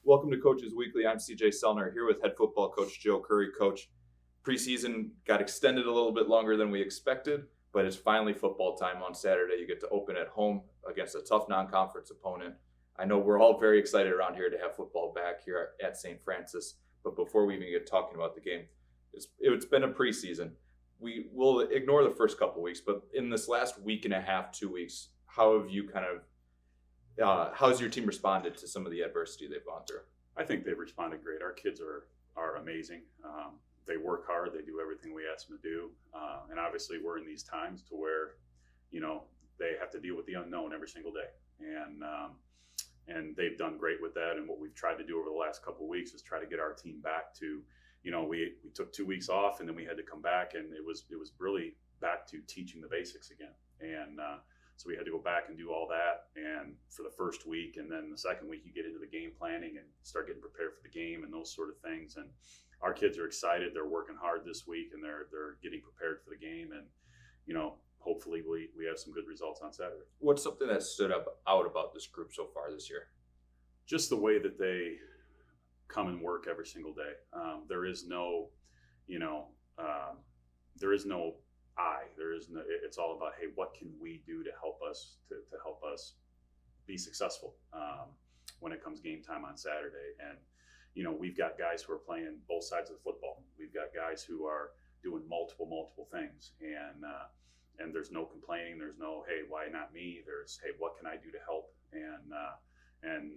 Welcome to Coaches Weekly. I'm CJ Selner here with head football coach Joe Curry. Coach, preseason got extended a little bit longer than we expected, but it's finally football time on Saturday. You get to open at home against a tough non-conference opponent. I know we're all very excited around here to have football back here at St. Francis, but before we even get talking about the game, it's been a preseason. We will ignore the first couple weeks, but in this last week and a half, 2 weeks, how have you how's your team responded to some of the adversity they've gone through? I think they've responded great. Our kids are amazing. They work hard. They do everything we ask them to do. And obviously we're in these times to where, they have to deal with the unknown every single day. And they've done great with that. And what we've tried to do over the last couple of weeks is try to get our team back to, we took 2 weeks off and then we had to come back, and it was really back to teaching the basics again. And so we had to go back and do all that, and for the first week, and then the second week you get into the game planning and start getting prepared for the game and those sort of things. And our kids are excited. They're working hard this week, and they're getting prepared for the game. And hopefully we have some good results on Saturday. What's something that stood out about this group so far this year? Just the way that they come and work every single day. There is no, it's all about, hey, what can we do to help us be successful when it comes game time on Saturday. And we've got guys who are playing both sides of the football. We've got guys who are doing multiple things, and there's no complaining. There's no, hey, why not me? There's, hey, what can I do to help? And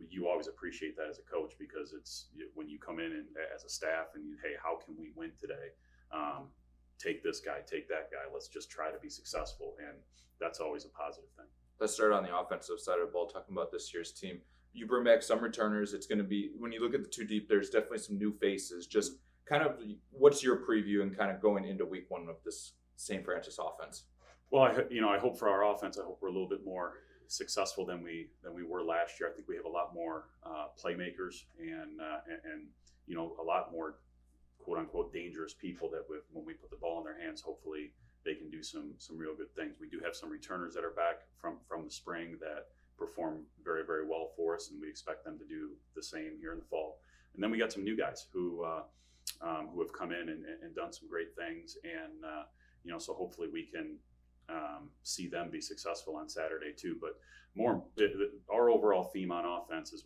you always appreciate that as a coach, because it's when you come in and as a staff and hey, how can we win today? Take this guy, take that guy. Let's just try to be successful. And that's always a positive thing. Let's start on the offensive side of the ball, talking about this year's team. You bring back some returners. It's going to be, when you look at the two deep, there's definitely some new faces. Just kind of what's your preview and kind of going into week one of this St. Francis offense? Well, I hope for our offense, I hope we're a little bit more successful than we were last year. I think we have a lot more playmakers and a lot more quote unquote dangerous people that when we put the ball in their hands, hopefully they can do some real good things. We do have some returners that are back from the spring that perform very, very well for us, and we expect them to do the same here in the fall. And then we got some new guys who have come in and done some great things, and so hopefully we can see them be successful on Saturday too. But our overall theme on offense is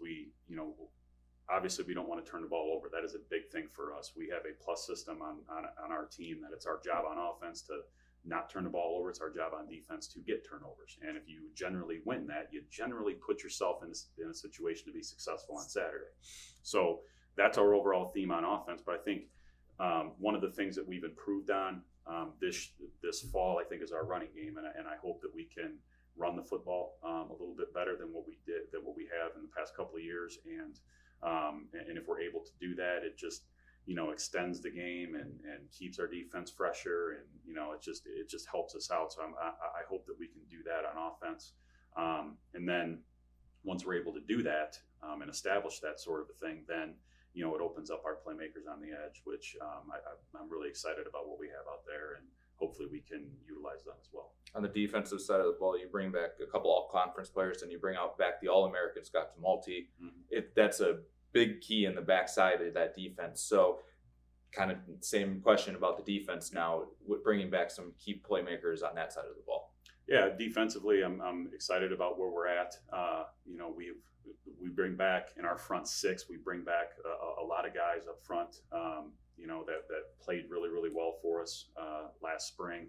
obviously we don't want to turn the ball over. That is a big thing for us. We have a plus system on our team that it's our job on offense to not turn the ball over. It's our job on defense to get turnovers. And if you generally win that, you generally put yourself in a situation to be successful on Saturday. So that's our overall theme on offense. But I think one of the things that we've improved on this fall, I think, is our running game. And I hope that we can run the football a little bit better than what we have in the past couple of years. And if we're able to do that, it just extends the game and keeps our defense fresher, and it just helps us out. So I hope that we can do that on offense, and then once we're able to do that and establish that sort of a thing, then it opens up our playmakers on the edge, which I'm really excited about what we have out there, and hopefully we can utilize them as well. On the defensive side of the ball, you bring back a couple all-conference players, and you bring back the All-American Scott Tumulty. Mm-hmm. That's a big key in the backside of that defense. So kind of same question about the defense now, with bringing back some key playmakers on that side of the ball. Yeah, defensively, I'm excited about where we're at. We bring back in our front six, we bring back a lot of guys up front, that played really, really well for us last spring.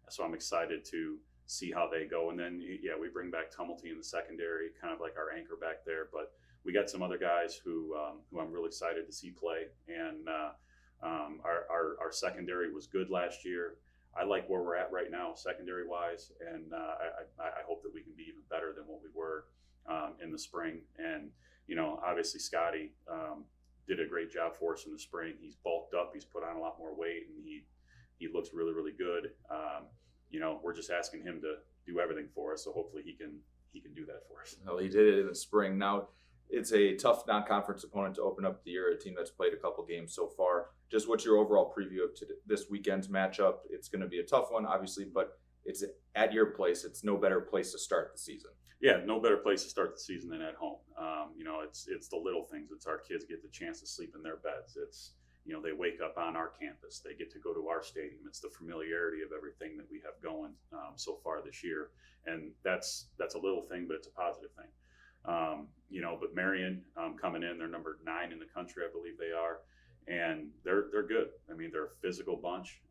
So I'm excited to see how they go. And then, we bring back Tumulty in the secondary, kind of like our anchor back there. But we got some other guys who I'm really excited to see play. And our secondary was good last year. I like where we're at right now, secondary-wise, and I hope that we can be even better than what we were in the spring. And obviously Scotty did a great job for us in the spring. He's bulked up, he's put on a lot more weight, and he looks really, really good. We're just asking him to do everything for us, so hopefully he can do that for us. Well, he did it in the spring. Now, it's a tough non-conference opponent to open up the year, a team that's played a couple games so far. Just what's your overall preview of this weekend's matchup? It's going to be a tough one, obviously, but it's at your place. It's no better place to start the season. Yeah, no better place to start the season than at home. it's the little things. It's our kids get the chance to sleep in their beds. It's, they wake up on our campus. They get to go to our stadium. It's the familiarity of everything that we have going so far this year, and that's a little thing, but it's a positive thing. But Marian coming in, they're number 9 in the country, I believe they are, and they're good. I mean, they're a physical bunch.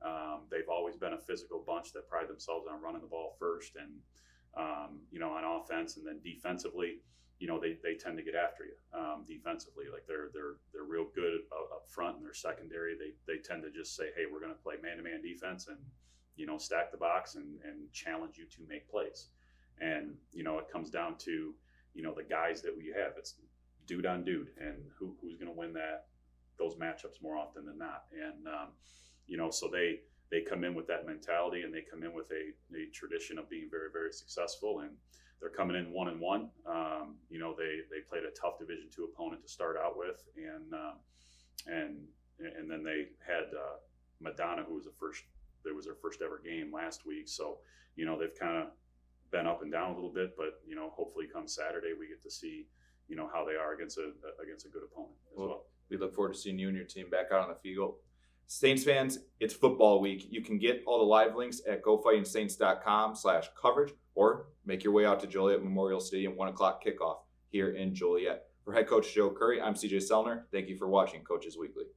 They've always been a physical bunch that pride themselves on running the ball first, and on offense, and then defensively, they tend to get after you defensively. Like they're real good up front in their secondary. They tend to just say, hey, we're going to play man-to-man defense and stack the box and challenge you to make plays. And it comes down to the guys that we have. It's dude on dude, and who's going to win those matchups more often than not. And so they come in with that mentality, and they come in with a tradition of being very, very successful, and they're coming in 1-1. They played a tough Division II opponent to start out with, and then they had Madonna, who was their first ever game last week. So they've kind of been up and down a little bit, but hopefully come Saturday we get to see how they are against a good opponent as well. We look forward to seeing you and your team back out on the field. Saints fans, it's football week. You can get all the live links at gofightingsaints.com/coverage, or make your way out to Joliet Memorial Stadium, 1:00 kickoff here in Joliet. For head coach Joe Curry, I'm CJ Selner. Thank you for watching Coaches Weekly.